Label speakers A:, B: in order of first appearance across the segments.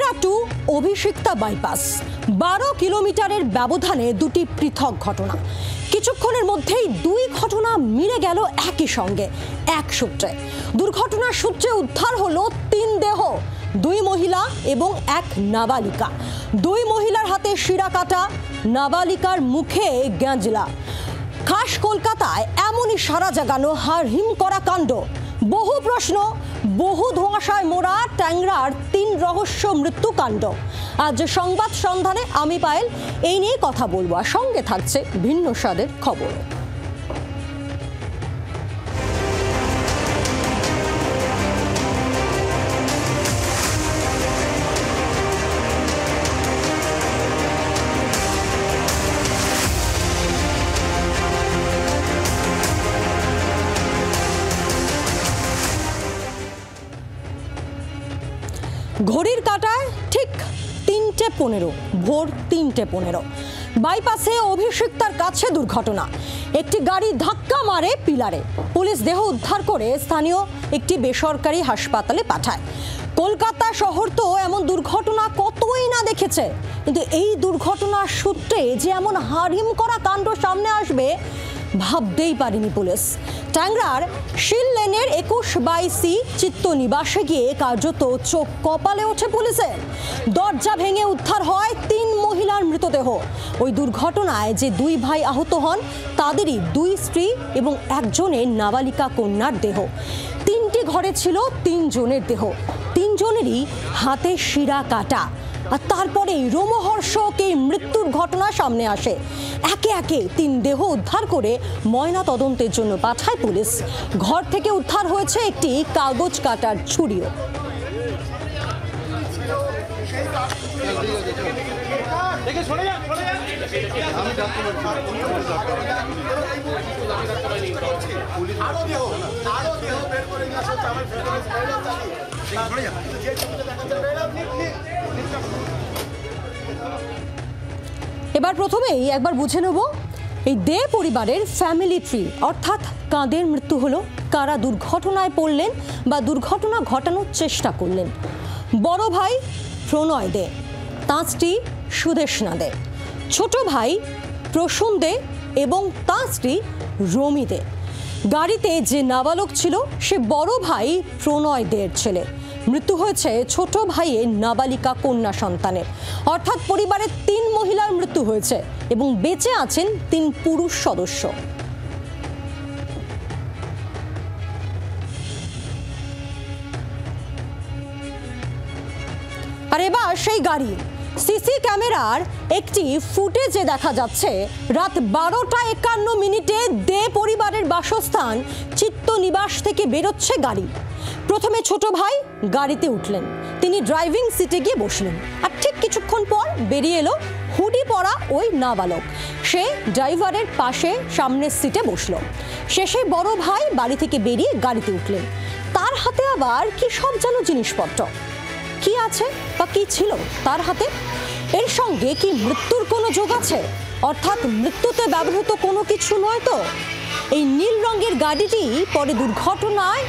A: ট্যাংরা two Abhishikta bypass 12 কিলোমিটারের ব্যবধানে দুটি পৃথক ঘটনা। কিছুক্ষণের মধ্যেই দুই ঘটনা মিলে গেল একই সঙ্গে এক সূত্রে। দুর্ঘটনার সূত্রে উদ্ধার হলো 3 দেহ, 2 মহিলা এবং 1 নাবালিকা। 2 মহিলার হাতে শিরা কাটা, নাবালিকার মুখে গ্যাঁজলা। খাস কলকাতায় এমনই সারা জাগানো হাড়হিম করা কাণ্ড। বহু প্রশ্ন, বহু ধোঁয়াশায় মোড়া ট্যাংরার 3 রহস্য মৃত্যুকাণ্ড। আজ সংবাদ সন্ধানে আমি পায়েল এই নিয়ে কথা বলবো, আর সঙ্গে থাকছে ভিন্ন স্বাদের খবর। ঘড়ির কাঁটায় ঠিক 3:15, ভোর 3:15 বাইপাসে অভিষিক্তার কাছে দুর্ঘটনা। একটি গাড়ি ধাক্কা মারে পিলারে। পুলিশ দেহ উদ্ধার করে স্থানীয় একটি বেসরকারি হাসপাতালে পাঠায়। কলকাতা শহর তো এমন দুর্ঘটনা কতই না দেখেছে, কিন্তু এই দুর্ঘটনার সূত্রে যে এমন হাড়হিম করা কাণ্ড সামনে আসবে ভাবতেই পারেনি পুলিশ। ট্যাংরার শিল লেনের 21/22 চিত্তনিবাসে গিয়ে কার্যত চোখ কপালে ওঠে পুলিশের। দরজা ভেঙে উদ্ধার হয় 3 মহিলার মৃতদেহ। ওই দুর্ঘটনায় যে 2 ভাই আহত হন তাদেরই 2 স্ত্রী এবং একজনের নাবালিকা কন্যার দেহ। 3টি ঘরে ছিল 3 জনের দেহ, 3 জনেরই হাতে শিরা কাটা। আর তারপরেই রোমহর্ষক এই মৃত্যুর ঘটনা সামনে আসে। একে একে 3 দেহ উদ্ধার করে ময়না তদন্তের জন্য পাঠায় পুলিশ। ঘর থেকে উদ্ধার হয়েছে একটি কাগজ কাটার ছুরিও। এবার প্রথমেই একবার বুঝে নেব এই দে পরিবারের ফ্যামিলি ট্রি, অর্থাৎ কাদের মৃত্যু হলো, কারা দুর্ঘটনায় পড়লেন বা দুর্ঘটনা ঘটানোর চেষ্টা করলেন। বড় ভাই প্রণয় দে, তাঁর স্ত্রী সুদেশনা দে, ছোট ভাই প্রসূন দে এবং তাঁর স্ত্রী রমি দে। গাড়িতে যে নাবালক ছিল সে বড় ভাই প্রণয় দের ছেলে। মৃত্যু হয়েছে ছোট ভাইয়ের নাবালিকা কন্যা সন্তানের। অর্থাৎ পরিবারের 3 মহিলার মৃত্যু হয়েছে এবং বেঁচে আছেন 3 পুরুষ সদস্য। আর এবার সেই গাড়ি, সিসি ক্যামেরার একটি ফুটেজে দেখা যাচ্ছে রাত 12:51 দে পরিবারের বাসস্থান চিত্তনিবাস থেকে বেরোচ্ছে গাড়ি। প্রথমে ছোট ভাই গাড়িতে উঠলেন, তিনি ড্রাইভিং সিটে গিয়ে বসলেন। আর ঠিক কিছুক্ষণ পর বেরিয়ে এলো হুডি পরা ওই নাবালক। সে ড্রাইভারের পাশে সামনের সিটে বসলো। শেষে বড় ভাই বাড়ি থেকে বেরিয়ে গাড়িতে উঠলেন। তার হাতে আবার কি সব যেন জিনিসপত্র। কি আছে বা কি ছিল তার হাতে? এর সঙ্গে কি মৃত্যুর কোনো যোগ আছে? অর্থাৎ মৃত্যুতে ব্যবহৃত কোনো কিছু নয় তো? এই নীল রঙের গাড়িটি পরে দুর্ঘটনায়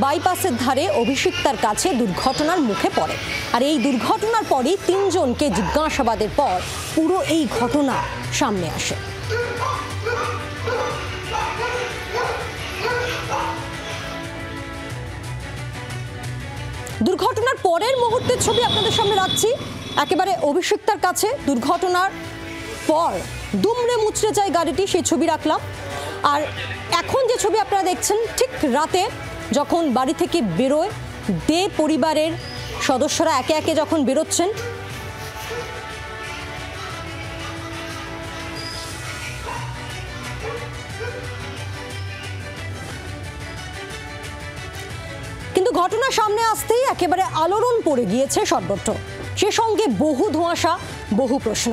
A: বাইপাসের ধারে অভিষিক্তার কাছে দুর্ঘটনার মুখে পড়ে। আর এই দুর্ঘটনার পরই 3 জনকে জিজ্ঞাসাবাদের পর পুরো এই ঘটনা সামনে আসে। দুর্ঘটনার পরের মুহূর্তের ছবি আপনাদের সামনে রাখছি। একেবারে অভিষিক্তার কাছে দুর্ঘটনার পর দুমড়ে মুচড়ে যায় গাড়িটি, সেই ছবি রাখলাম। আর এখন যে ছবি আপনারা দেখছেন, ঠিক রাতে যখন বাড়ি থেকে বেরোয় দে পরিবারের সদস্যরা একে একে যখন বেরোচ্ছেন, কিন্তু ঘটনা সামনে আসতেই একেবারে আলোড়ন পড়ে গিয়েছে সর্বত্র। সে সঙ্গে বহু ধোঁয়াশা, বহু প্রশ্ন।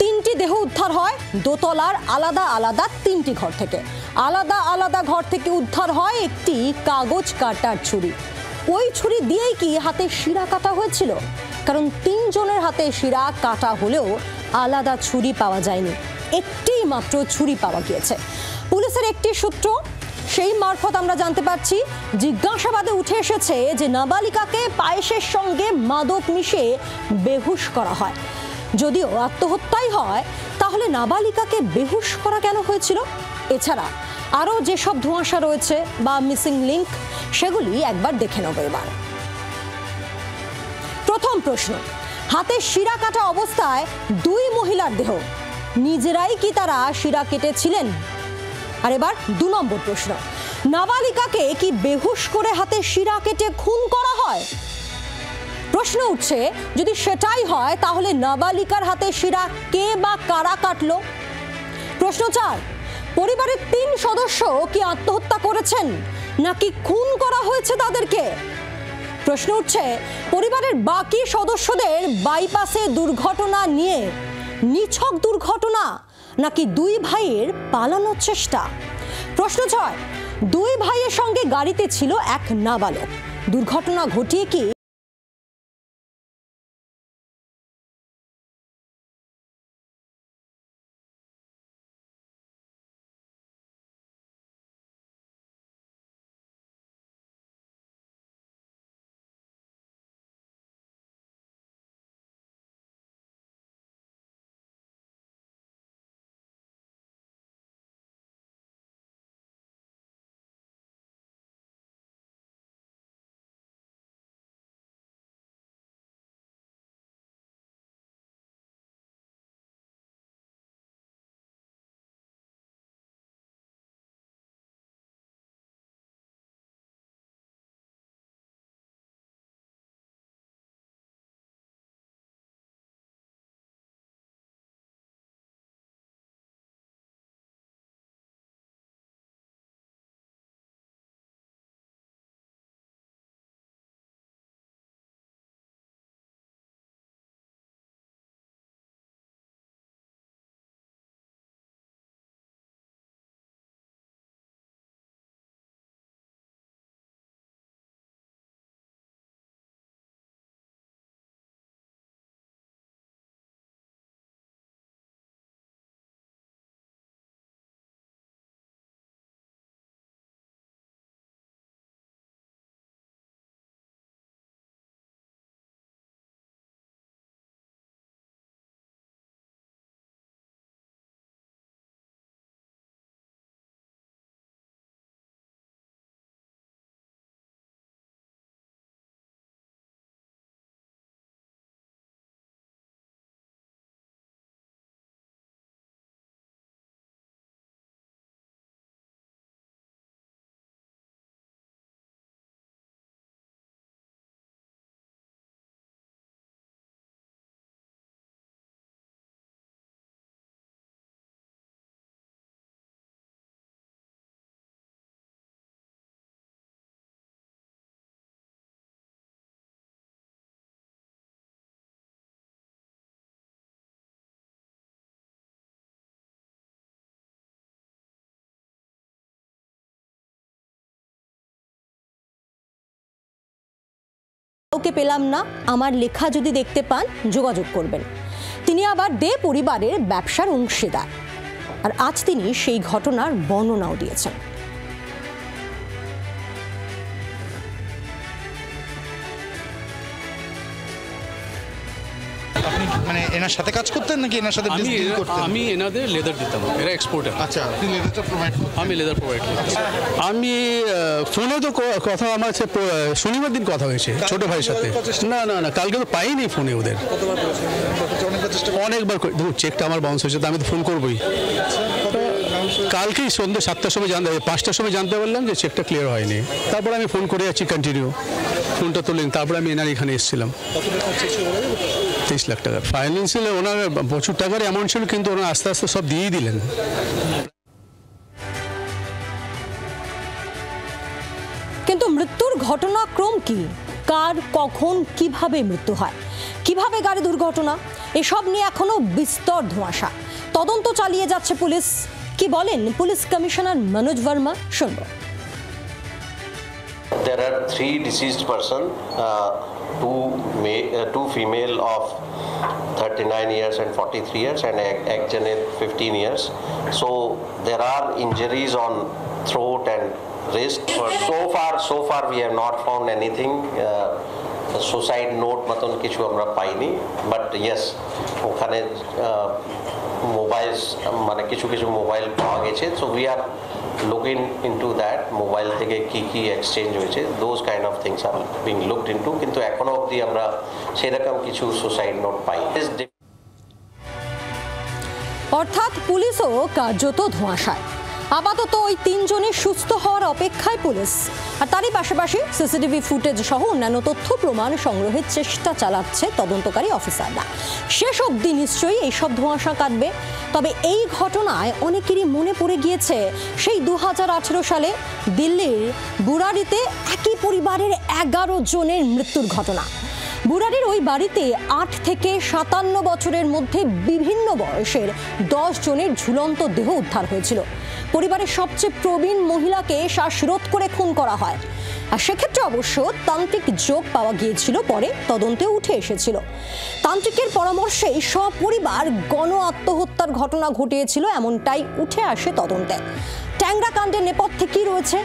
A: 3টি দেহ উদ্ধার হয় দোতলার আলাদা আলাদা 3টি ঘর থেকে। আলাদা আলাদা ঘর থেকে উদ্ধার হয় একটি কাগজ কাটার ছুরি। ওই ছুরি দিয়েই কি হাতে শিরা কাটা হয়েছিল? কারণ 3 জনের হাতে শিরা কাটা হলেও আলাদা ছুরি পাওয়া যায়নি, একটি মাত্র ছুরি পাওয়া গিয়েছে। পুলিশের একটি সূত্র সেই মারফত আমরা জানতে পারছি জিজ্ঞাসাবাদে উঠে এসেছে যে নাবালিকাকে পায়েসের সঙ্গে মাদক মিশিয়ে বেহুশ করা হয়। যদিও আত্মহত্যাই হয়, তাহলে নাবালিকাকে বেহুশ করা কেন হয়েছিল? এছাড়া আরও যেসব ধোঁয়াশা রয়েছে বা মিসিং লিঙ্ক, সেগুলি একবার দেখে নেব। এবার প্রথম প্রশ্ন, হাতে শিরা কাটা অবস্থায় দুই মহিলার দেহ, নিজেরাই কি তারা শিরা কেটেছিলেন? আর এবার 2 নম্বর প্রশ্ন, নাবালিকাকে কি বেহুশ করে হাতে শিরা কেটে খুন করা হয়? প্রশ্ন উঠছে, যদি সেটাই হয় তাহলে নাবালিকার হাতে শিরা কে বা কারা কাটলো? প্রশ্ন 4, পরিবারের 3 সদস্য কি আত্মহত্যা করেছেন নাকি খুন করা হয়েছে তাদেরকে? প্রশ্ন উঠছে, পরিবারের বাকি সদস্যদের বাইপাসে দুর্ঘটনা নিয়ে নিছক দুর্ঘটনা নাকি 2 ভাইয়ের পালানোর চেষ্টা? প্রশ্ন 6, 2 ভাইয়ের সঙ্গে গাড়িতে ছিল এক নাবালক, দুর্ঘটনা ঘটিয়ে কি ওকে পেলাম না, আমার লেখা যদি দেখতে পান যোগাযোগ করবেন। তিনি আবার দে পরিবারের ব্যবসার অংশীদার, আর আজ তিনি সেই ঘটনার বর্ণনাও দিয়েছেন।
B: আপনি মানে এনার সাথে কাজ করতেন নাকি এনার সাথে ডিল করতেন?
C: আমি এনাদের লেদার দিতাম, এরা এক্সপোর্টার।
B: আচ্ছা, আপনি লেদারটা প্রোভাইড করতেন?
C: আমি লেদার প্রোভাইড করতাম। আমি ফোনে তো কথা আমার সাথে শনিবার দিন কথা হয়েছে ছোট ভাইয়ের সাথে। না না না, কালকে তো পাইনি ফোনে ওদের। অনেকবার দেখুন, চেকটা আমার বাউন্স হয়েছে, আমি তো ফোন করবোই। কালকেই সন্ধ্যে 7টার সময় 5টার সময় জানতে পারলাম যে চেকটা ক্লিয়ার হয়নি। তারপর আমি ফোন করে যাচ্ছি কন্টিনিউ, ফোনটা তোলেন। তারপরে আমি এনার এখানে এসেছিলাম। 23 লাখ টাকা ফাইন্যান্সিয়াল, ওনার প্রচুর টাকার অ্যামাউন্ট ছিল, কিন্তু ওনার আস্তে আস্তে সব দিয়েই দিলেন।
A: কিন্তু মৃত্যুর ঘটনাক্রম কি, কার কখন কিভাবে মৃত্যু হয়, কিভাবে গাড়ি দুর্ঘটনা, এসব নিয়ে এখনো বিস্তর ধোঁয়াশা। তদন্ত চালিয়ে যাচ্ছে পুলিশ। কি বলেন পুলিশ কমিশনার মনোজ ভার্মা, শুনব।
D: There are 3 deceased person, two female of 39 years and 43 years and ek jane 15 years. So there are injuries on throat and wrist. So far we have not found anything. Suicide note মতন কিছু আমরা পাইনি, but yes ওখানে mobiles মানে কিছু mobile পাওয়া গেছে। So we are looking into that, mobile থেকে কি এক্সচেঞ্জ হয়েছে, those kind of things are being looked into, কিন্তু এখনো অবধি আমরা সেরকম কিছু সুসাইড নোট পাই।
A: অর্থাৎ পুলিশও কার্যত ধোঁয়াশায়। আপাতত ওই তিনজনের সুস্থ হওয়ার অপেক্ষায় পুলিশ, আর তারই পাশাপাশি সিসিটিভি ফুটেজ সহ অন্যান্য তথ্য প্রমাণ সংগ্রহের চেষ্টা চালাচ্ছে তদন্তকারী অফিসাররা। শেষ অবধি নিশ্চয়ই এইসব ধোঁয়াশা কাটবে। তবে এই ঘটনায় অনেকেরই মনে পড়ে গিয়েছে সেই 2018 সালে দিল্লির বুরাড়িতে একই পরিবারের 11 জনের মৃত্যুর ঘটনা। বুরাড়ির ওই বাড়িতে 8 থেকে 57 বছরের মধ্যে বিভিন্ন বয়সের 10 জনের ঝুলন্ত দেহ উদ্ধার হয়েছিল। পরিবারের সবচেয়ে প্রবীণ মহিলাকে শ্বাসরোধ করে খুন করা হয়। আর সেক্ষেত্রে অবশ্য তান্ত্রিক যোগ পাওয়া গিয়েছিল, পরে তদন্তে উঠে এসেছিল। তান্ত্রিকের পরামর্শেই সপরিবার গণ আত্মহত্যার ঘটনা ঘটিয়েছিল, এমনটাই উঠে আসে তদন্তে। ট্যাংরা কাণ্ডের নেপথ্যে কি রয়েছে,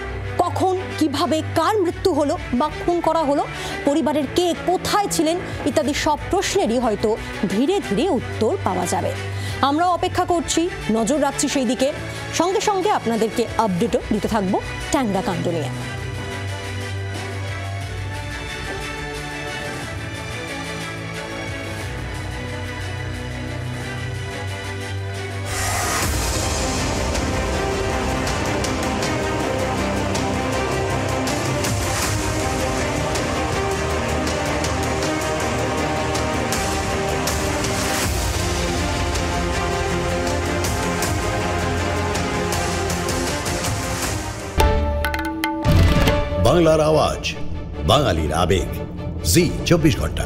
A: কখন কিভাবে কার মৃত্যু হলো বা খুন করা হলো, পরিবারের কে কোথায় ছিলেন ইত্যাদি সব প্রশ্নেরই হয়তো ধীরে ধীরে উত্তর পাওয়া যাবে। আমরা অপেক্ষা করছি, নজর রাখছি সেই দিকে, সঙ্গে সঙ্গে আপনাদেরকে আপডেটও দিতে থাকবো ট্যাংরা কাণ্ড নিয়ে।
E: বাংলার আওয়াজ, বাঙালির আবেগ, জি 24 ঘন্টা।